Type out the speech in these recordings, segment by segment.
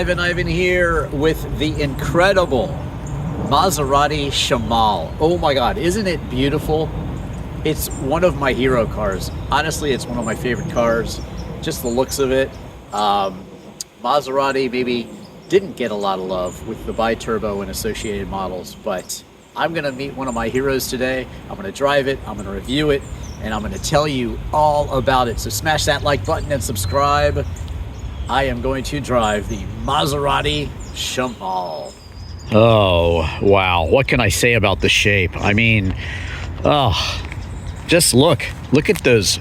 Drivin Ivan here with the incredible Maserati Shamal. Oh my God, isn't it beautiful? It's one of my hero cars. Honestly, it's one of my favorite cars. Just the looks of it. Maserati maybe didn't get a lot of love with the bi-turbo and associated models, but I'm gonna meet one of my heroes today. I'm gonna drive it, I'm gonna review it, and I'm gonna tell you all about it. So smash that like button and subscribe. I am going to drive the Maserati Shamal. Oh, wow. What can I say about the shape? I mean, just look at those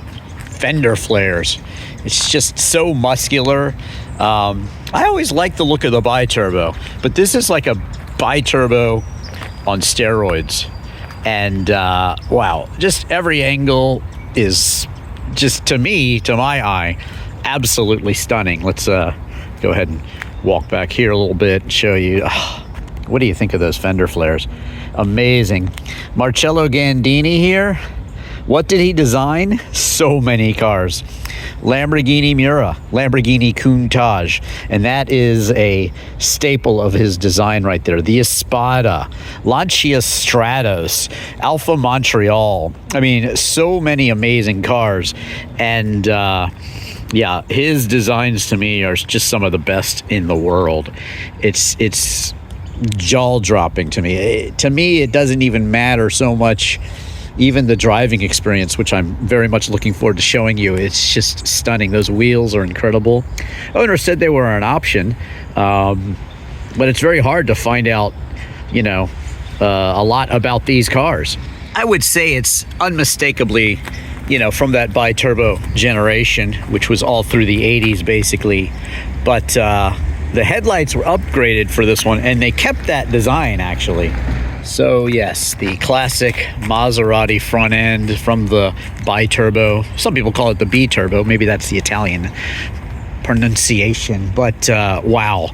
fender flares. It's just so muscular. I always like the look of the bi-turbo, but this is like a bi-turbo on steroids. And wow, just every angle is just, to me, to my eye, absolutely stunning. Let's go ahead and walk back here a little bit and show you. What do you think of those fender flares? Amazing. Marcello Gandini here. What did he design? So many cars. Lamborghini Miura, Lamborghini Countach, and that is a staple of his design right there. The Espada, Lancia Stratos, Alfa Montreal. I mean, so many amazing cars. And yeah, his designs to me are just some of the best in the world. It's jaw-dropping to me. To me, it doesn't even matter so much, even the driving experience, which I'm very much looking forward to showing you. It's just stunning. Those wheels are incredible. Owner said they were an option, but it's very hard to find out, you know, a lot about these cars. I would say it's unmistakably, you know, from that bi-turbo generation, which was all through the 80s basically, but the headlights were upgraded for this one, and they kept that design actually. So yes, the classic Maserati front end from the bi-turbo. Some people call it the B-turbo. Maybe that's the Italian pronunciation. But wow,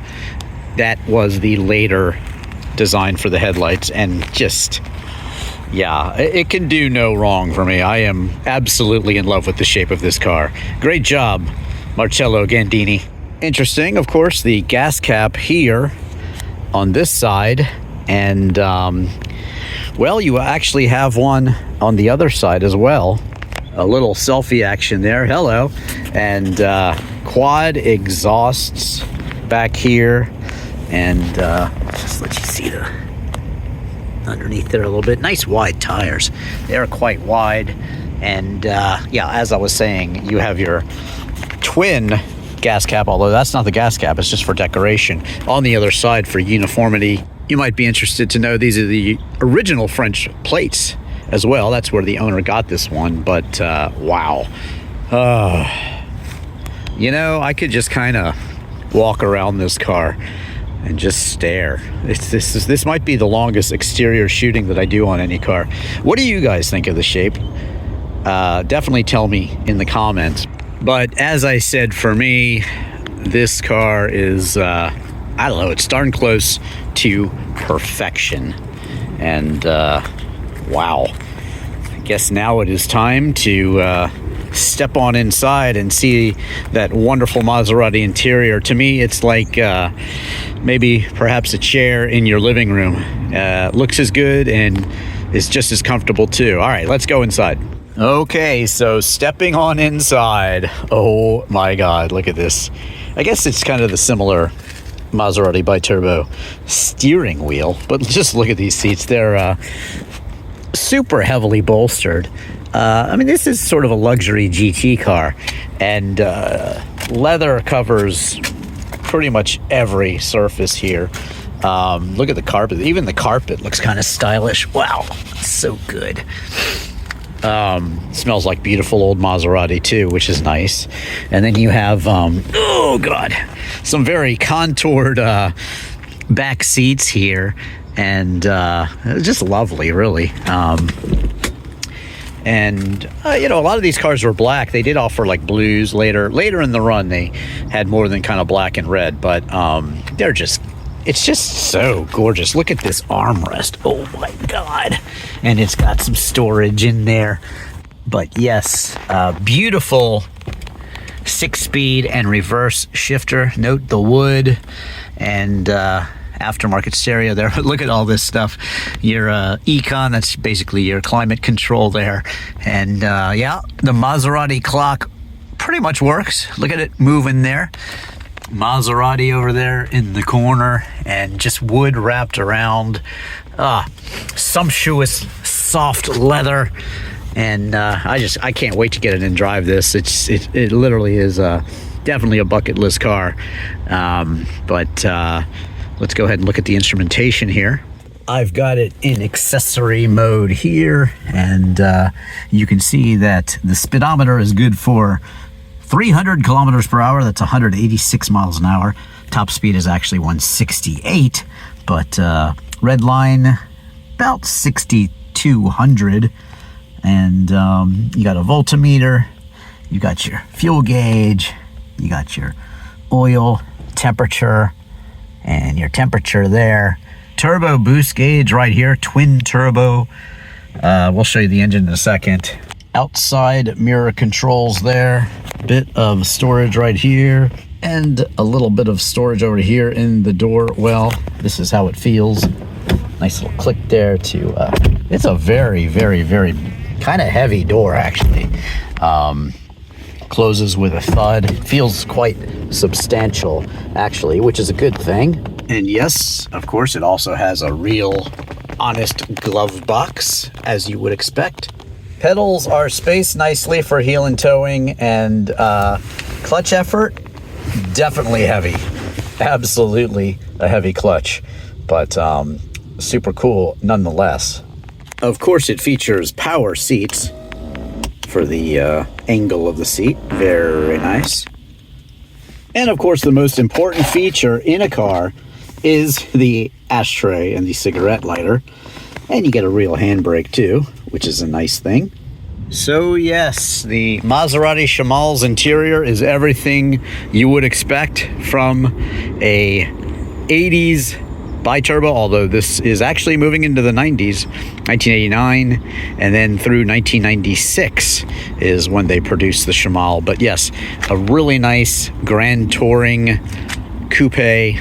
that was the later design for the headlights, and just, yeah, it can do no wrong for me. I am absolutely in love with the shape of this car. Great job, Marcello Gandini. Interesting, of course, the gas cap here on this side. And, well, you actually have one on the other side as well. A little selfie action there. Hello. And quad exhausts back here. And just let you see the underneath there a little bit. Nice wide tires. They are quite wide. And, yeah, as I was saying, you have your twin gas cap, although that's not the gas cap. It's just for decoration. On the other side for uniformity. You might be interested to know these are the original French plates as well. That's where the owner got this one, but wow. You know, I could just kind of walk around this car and just stare. This might be the longest exterior shooting that I do on any car. What do you guys think of the shape? Definitely tell me in the comments. But as I said, for me, this car is, I don't know, it's darn close to perfection. And wow, I guess now it is time to step on inside and see that wonderful Maserati interior. To me, it's like maybe perhaps a chair in your living room. Looks as good and is just as comfortable too. All right, let's go inside. Okay, so stepping on inside. Oh my God, look at this. I guess it's kind of the similar Maserati bi-turbo steering wheel, but just look at these seats. They're super heavily bolstered. I mean, this is sort of a luxury GT car, and leather covers pretty much every surface here. Look at the carpet. Even the carpet looks kind of stylish. Wow, so good. Smells like beautiful old Maserati too, which is nice. And then you have oh God, some very contoured back seats here, and just lovely, really. And you know, a lot of these cars were black. They did offer like blues later in the run. They had more than kind of black and red, but they're just, it's just so gorgeous. Look at this armrest. Oh my God. And it's got some storage in there. But yes, beautiful 6-speed and reverse shifter. Note the wood and aftermarket stereo there. Look at all this stuff. Your econ, that's basically your climate control there. And yeah, the Maserati clock pretty much works. Look at it moving there. Maserati over there in the corner, and just wood wrapped around. Sumptuous soft leather. And I can't wait to get it and drive this. It literally is definitely a bucket list car. But let's go ahead and look at the instrumentation here. I've got it in accessory mode here, and you can see that the speedometer is good for 300 kilometers per hour. That's 186 miles an hour. Top speed is actually 168, but red line about 6,200. And you got a voltmeter, you got your fuel gauge, you got your oil temperature, and your temperature there. Turbo boost gauge right here, twin turbo. We'll show you the engine in a second. Outside mirror controls there, bit of storage right here, and a little bit of storage over here in the door. Well, this is how it feels. Nice little click there to, it's a very, very, very kind of heavy door, actually. Closes with a thud. It feels quite substantial, actually, which is a good thing. And yes, of course, it also has a real honest glove box, as you would expect. Pedals are spaced nicely for heel and towing, and clutch effort, definitely heavy. Absolutely a heavy clutch, but super cool nonetheless. Of course, it features power seats for the angle of the seat. Very nice. And of course, the most important feature in a car is the ashtray and the cigarette lighter. And you get a real handbrake too, which is a nice thing. So yes, the Maserati Shamal's interior is everything you would expect from a 80s bi-turbo, although this is actually moving into the 90s, 1989, and then through 1996 is when they produced the Shamal. But yes, a really nice Grand Touring coupe,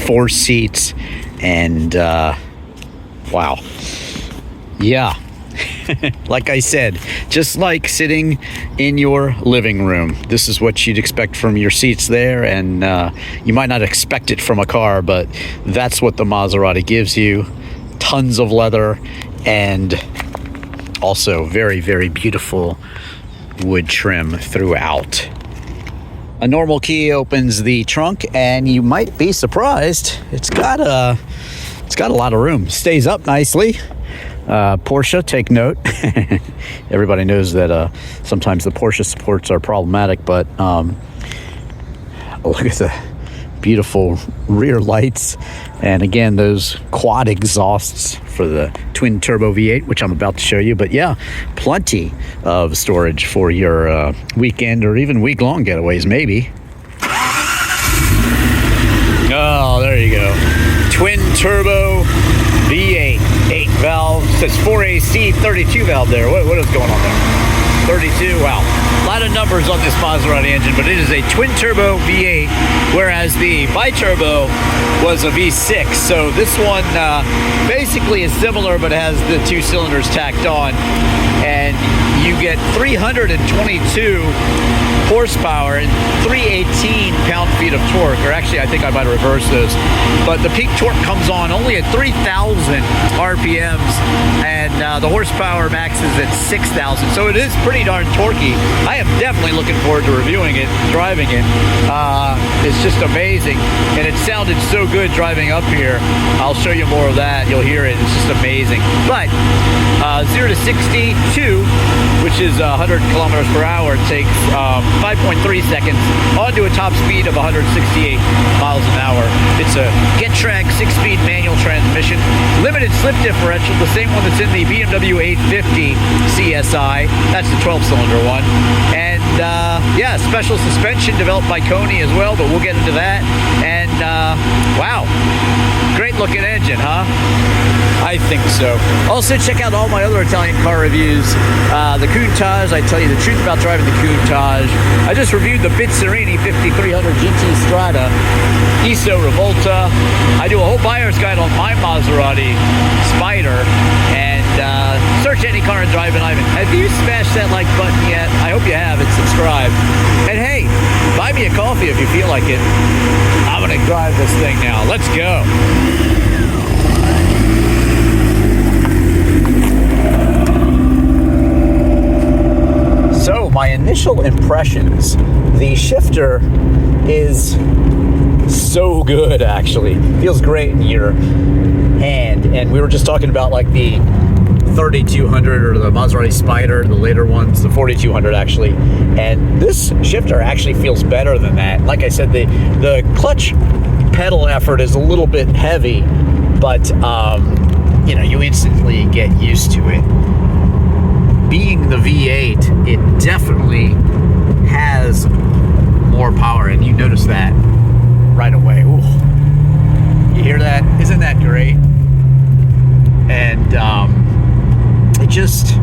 4 seats, and wow. Yeah. Like I said, just like sitting in your living room, this is what you'd expect from your seats there, and you might not expect it from a car, but that's what the Maserati gives you. Tons of leather, and also very, very beautiful wood trim throughout. A normal key opens the trunk, and you might be surprised. It's got a lot of room. Stays up nicely. Porsche, take note. Everybody knows that sometimes the Porsche supports are problematic, but look at the beautiful rear lights, and again, those quad exhausts for the twin turbo V8, which I'm about to show you. But yeah, plenty of storage for your weekend or even week-long getaways, maybe. Oh, there you go. Twin turbo V8, 8 valve, says 4AC, 32 valve there. What is going on there? 32, wow. A lot of numbers on this Maserati engine, but it is a twin turbo V8, whereas the bi-turbo was a V6. So this one basically is similar, but has the 2 cylinders tacked on. And you get 322 horsepower and 318 pound-feet of torque, or actually I think I might reverse those. But the peak torque comes on only at 3,000 RPMs, and the horsepower max is at 6,000. So it is pretty darn torquey. I am definitely looking forward to reviewing it, driving it. It's just amazing, and it sounded so good driving up here. I'll show you more of that. You'll hear it. It's just amazing. But 0 to 62, which is 100 kilometers per hour, takes 5.3 seconds onto a top speed of 168 miles an hour. It's a Getrag 6-speed manual transmission, limited slip differential, the same one that's in the BMW 850 CSI. That's the 12-cylinder one. And yeah, special suspension developed by Coney as well, but we'll get into that. And wow, great looking engine, huh? I think so. Also, check out all my other Italian car reviews. The Countach, I tell you the truth about driving the Countach. I just reviewed the Bizzarini 5300 GT Strada, ISO Revolta. I do a whole buyer's guide on my Maserati Spider. And search any car in Drivin Ivan. Have you smashed that like button yet? I hope you have, and subscribe. And hey, buy me a coffee if you feel like it. I'm gonna drive this thing now. Let's go. So my initial impressions, the shifter is so good, actually. Feels great in your hand. And we were just talking about like the 3200 or the Maserati Spider, the later ones, the 4200 actually. And this shifter actually feels better than that. Like I said, the clutch pedal effort is a little bit heavy, but you know, you instantly get used to it. Being the V8, it definitely has more power, and you notice that right away. Ooh. You hear that? Isn't that great? And it just,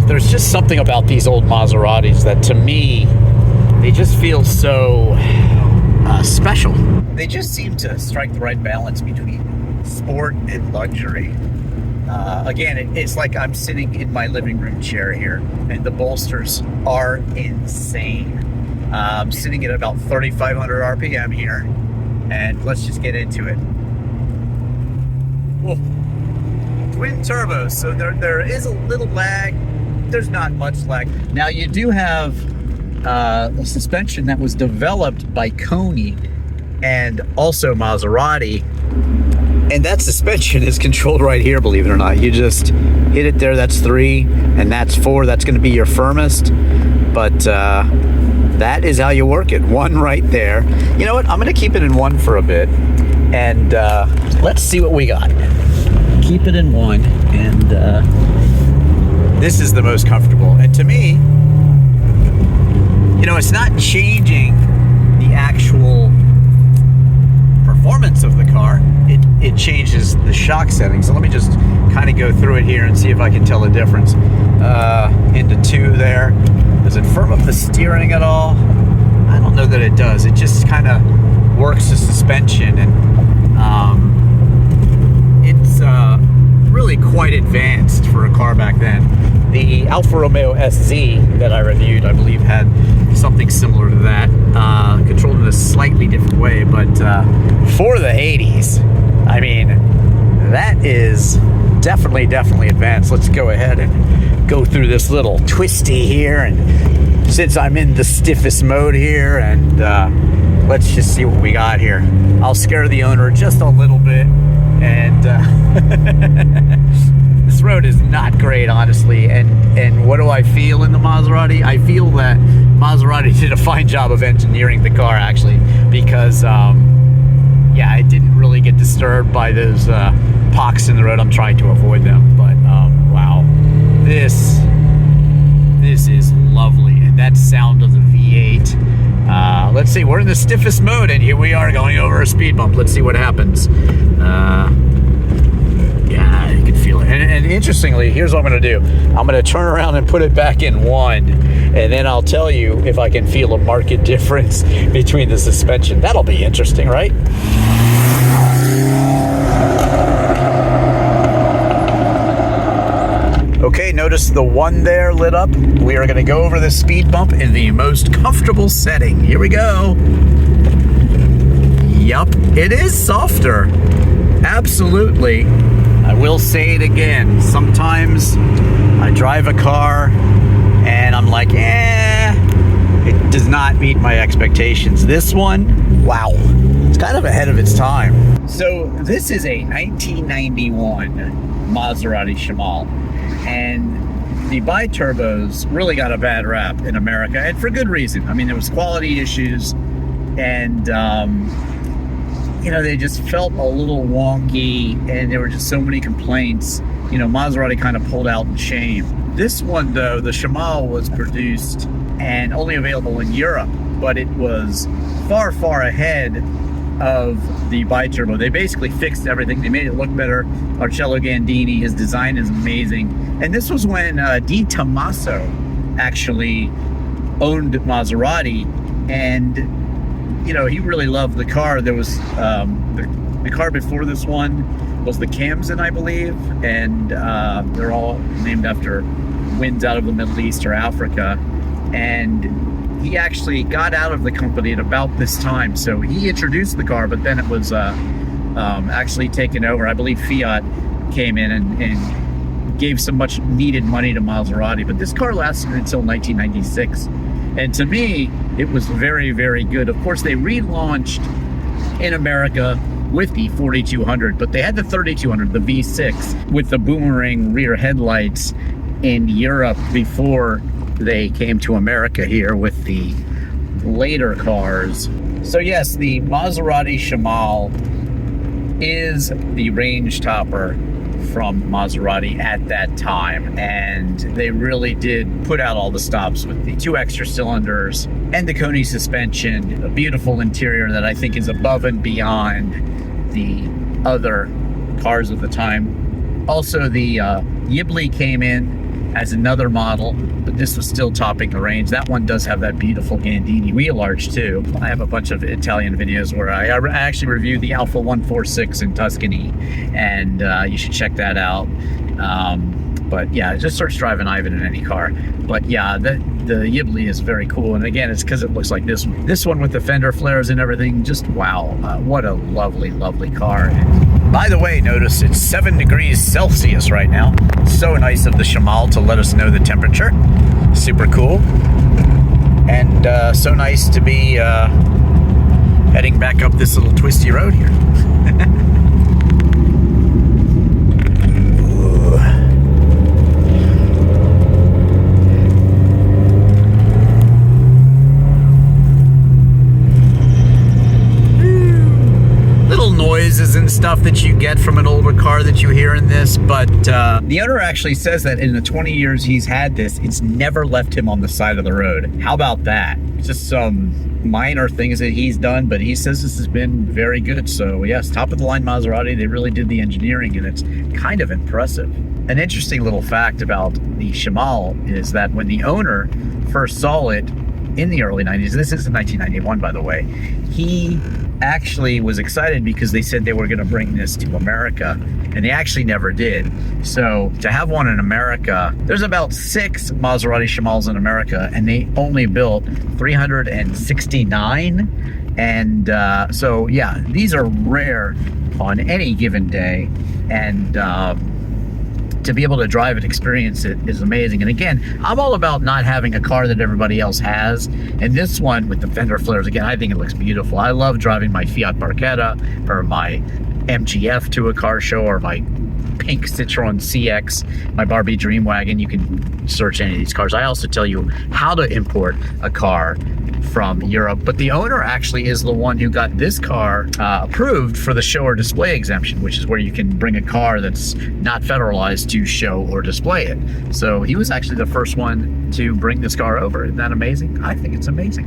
there's just something about these old Maseratis that to me, they just feel so special. They just seem to strike the right balance between sport and luxury. Again, it's like I'm sitting in my living room chair here, and the bolsters are insane. I'm sitting at about 3,500 RPM here, and let's just get into it. Whoa. Twin turbos, so there is a little lag. There's not much lag. Now you do have a suspension that was developed by Coney and also Maserati. And that suspension is controlled right here, believe it or not. You just hit it there, that's 3, and that's 4. That's gonna be your firmest. But that is how you work it. 1 right there. You know what, I'm gonna keep it in 1 for a bit. And let's see what we got. Keep it in 1, and this is the most comfortable. And to me, you know, it's not changing the actual performance of the car. It changes the shock settings. So let me just kind of go through it here and see if I can tell the difference. Into 2 there. Does it firm up the steering at all? I don't know that it does. It just kind of works the suspension, and it's really quite advanced for a car back then. The Alfa Romeo SZ that I reviewed, I believe, had something similar to that, controlled in a slightly different way, but for the 80s, I mean, that is definitely advanced. Let's go ahead and go through this little twisty here, and since I'm in the stiffest mode here, and let's just see what we got here. I'll scare the owner just a little bit, and this road is not great, honestly. And what do I feel in the Maserati? I feel that Maserati did a fine job of engineering the car, actually, because yeah, it didn't really get disturbed by those pocks in the road. I'm trying to avoid them, but wow, this is lovely. And that sound of the V8. Let's see, we're in the stiffest mode, and here we are going over a speed bump. Let's see what happens. Yeah, you can feel it. And interestingly, here's what I'm gonna do. I'm gonna turn around and put it back in 1, and then I'll tell you if I can feel a marked difference between the suspension. That'll be interesting, right? Okay, notice the 1 there lit up. We are gonna go over the speed bump in the most comfortable setting. Here we go. Yup, it is softer. Absolutely. I will say it again. Sometimes I drive a car and I'm like, it does not meet my expectations. This one, wow, it's kind of ahead of its time. So this is a 1991 Maserati Shamal, and the bi-turbos really got a bad rap in America, and for good reason. I mean, there was quality issues, and you know, they just felt a little wonky, and there were just so many complaints. You know, Maserati kind of pulled out in shame. This one, though, the Shamal, was produced and only available in Europe, but it was far, far ahead of the biturbo. They basically fixed everything. They made it look better. Marcello Gandini, his design is amazing. And this was when Di Tommaso actually owned Maserati, and you know, he really loved the car. There was the car before this one was the Camsen, I believe, and they're all named after winds out of the Middle East or Africa. And he actually got out of the company at about this time. So he introduced the car, but then it was actually taken over. I believe Fiat came in and gave some much needed money to Maserati. But this car lasted until 1996. And to me, it was very, very good. Of course, they relaunched in America with the 4200, but they had the 3200, the V6, with the boomerang rear headlights in Europe before they came to America here with the later cars. So yes, the Maserati Shamal is the range topper from Maserati at that time, and they really did put out all the stops with the 2 extra cylinders and the Koni suspension, a beautiful interior that I think is above and beyond the other cars of the time. Also, the Ghibli came in as another model, but this was still topping the range. That one does have that beautiful Gandini wheel arch too. I have a bunch of Italian videos where I actually reviewed the Alfa 146 in Tuscany, and you should check that out. But yeah, just search Drivin Ivan in any car. But yeah, the Ghibli is very cool, and again, it's because it looks like this one. This one with the fender flares and everything, just wow, what a lovely, lovely car. By the way, notice it's 7 degrees Celsius right now. So nice of the Shamal to let us know the temperature. Super cool. And so nice to be heading back up this little twisty road here. And stuff that you get from an older car that you hear in this, but the owner actually says that in the 20 years he's had this, it's never left him on the side of the road. How about that? Just some minor things that he's done, but he says this has been very good. So yes, top of the line Maserati, they really did the engineering, and it's kind of impressive. An interesting little fact about the Shamal is that when the owner first saw it in the early 90s, this is in 1991 by the way, he actually was excited because they said they were going to bring this to America, and they actually never did. So to have one in America, there's about 6 Maserati Shamals in America, and they only built 369. And so yeah, these are rare on any given day, and to be able to drive and experience it is amazing. And again, I'm all about not having a car that everybody else has. And this one with the fender flares, again, I think it looks beautiful. I love driving my Fiat Barchetta or my MGF to a car show, or my pink Citroen CX, my Barbie Dream Wagon. You can search any of these cars. I also tell you how to import a car from Europe, but the owner actually is the one who got this car approved for the show or display exemption, which is where you can bring a car that's not federalized to show or display it. So he was actually the first one to bring this car over. Isn't that amazing? I think it's amazing.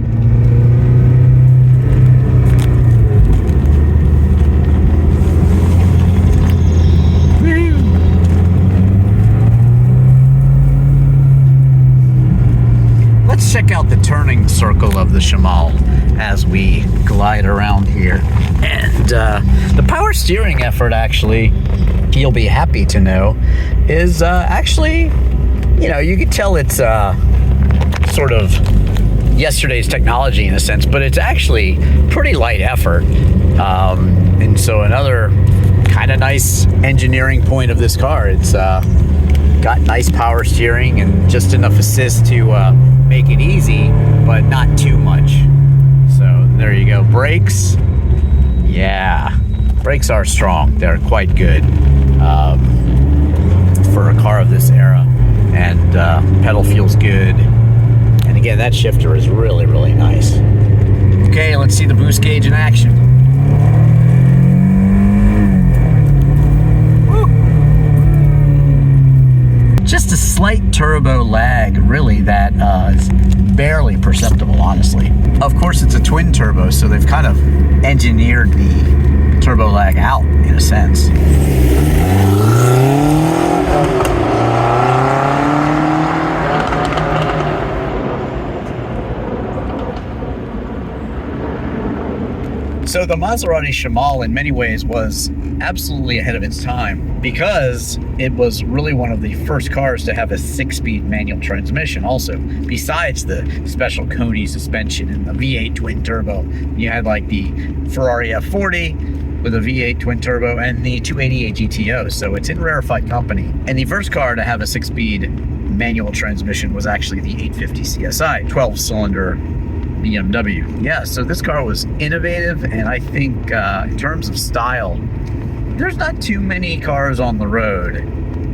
Check out the turning circle of the Shamal as we glide around here. And the power steering effort, actually, you'll be happy to know, is actually, you know, you could tell it's sort of yesterday's technology in a sense, but it's actually pretty light effort. And so another kind of nice engineering point of this car, it's got nice power steering and just enough assist to make it easy, but not too much. So there you go. Brakes, yeah, brakes are strong. They're quite good for a car of this era, and pedal feels good. And again, that shifter is really, really nice. Okay, let's see the boost gauge in action. just a slight turbo lag, really, that is barely perceptible, honestly. Of course, it's a twin turbo, so they've kind of engineered the turbo lag out, in a sense. So the Maserati Shamal in many ways was absolutely ahead of its time because it was really one of the first cars to have a 6-speed manual transmission also. Besides the special Coney suspension and the V8 twin turbo, you had like the Ferrari F40 with a V8 twin turbo and the 288 GTO, so it's in rarefied company. And the first car to have a 6-speed manual transmission was actually the 850 CSI, 12-cylinder BMW. Yeah, so this car was innovative, and I think in terms of style, there's not too many cars on the road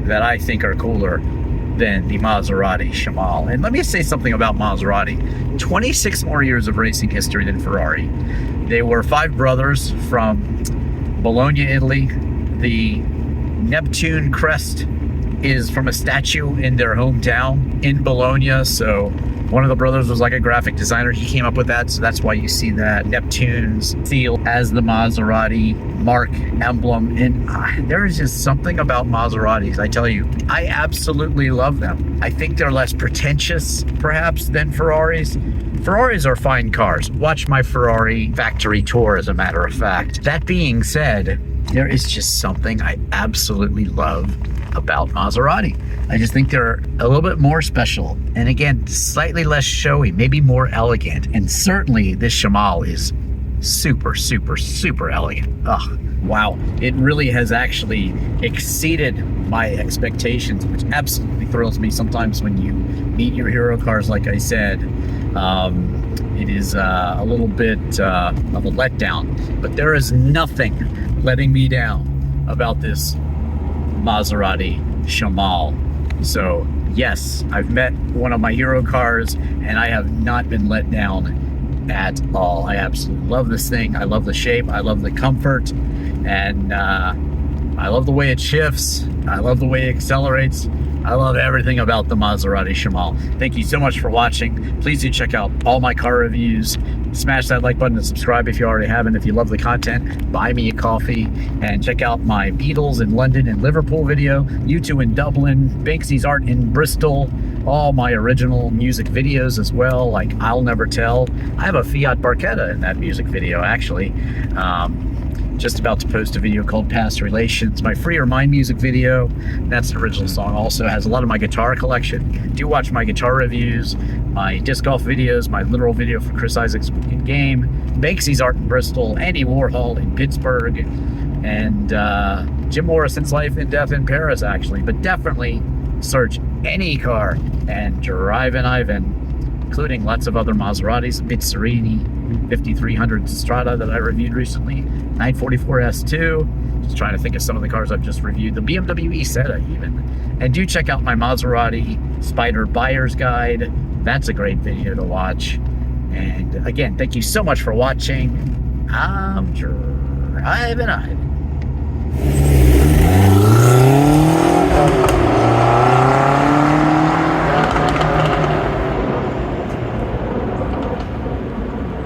that I think are cooler than the Maserati Shamal. And let me say something about Maserati. 26 more years of racing history than Ferrari. They were 5 brothers from Bologna, Italy. The Neptune crest is from a statue in their hometown in Bologna, so one of the brothers was like a graphic designer. He came up with that, so that's why you see that Neptune's seal as the Maserati mark emblem. And there is just something about Maseratis, I tell you. I absolutely love them. I think they're less pretentious, perhaps, than Ferraris. Ferraris are fine cars. Watch my Ferrari factory tour, as a matter of fact. That being said, there is just something I absolutely love about Maserati. I just think they're a little bit more special. And again, slightly less showy, maybe more elegant. And certainly this Shamal is super, super, super elegant. Ugh, wow. It really has actually exceeded my expectations, which absolutely thrills me sometimes when you meet your hero cars, like I said. It is a little bit of a letdown, but there is nothing letting me down about this Maserati Shamal. So yes, I've met one of my hero cars and I have not been let down at all. I absolutely love this thing. I love the shape, I love the comfort, and I love the way it shifts. I love the way it accelerates. I love everything about the Maserati Shamal. Thank you so much for watching. Please do check out all my car reviews. Smash that like button and subscribe if you already haven't. If you love the content, buy me a coffee and check out my Beatles in London and Liverpool video, U2 in Dublin, Banksy's art in Bristol, all my original music videos as well, like I'll Never Tell. I have a Fiat Barchetta in that music video, actually. Just about to post a video called Past Relations. My Free Your Mind music video, that's an original song, also has a lot of my guitar collection. Do watch my guitar reviews, my disc golf videos, my literal video for Chris Isaac's in game, Banksy's art in Bristol, Andy Warhol in Pittsburgh, and Jim Morrison's life and death in Paris, actually. But definitely search any car and Drivin Ivan, including lots of other Maseratis, Mitsurini, 5300 Strada that I reviewed recently, 944 S2, just trying to think of some of the cars I've just reviewed, the BMW Isetta even. And do check out my Maserati Spider Buyer's Guide. That's a great video to watch. And again, thank you so much for watching. I'm Drivin Ivan.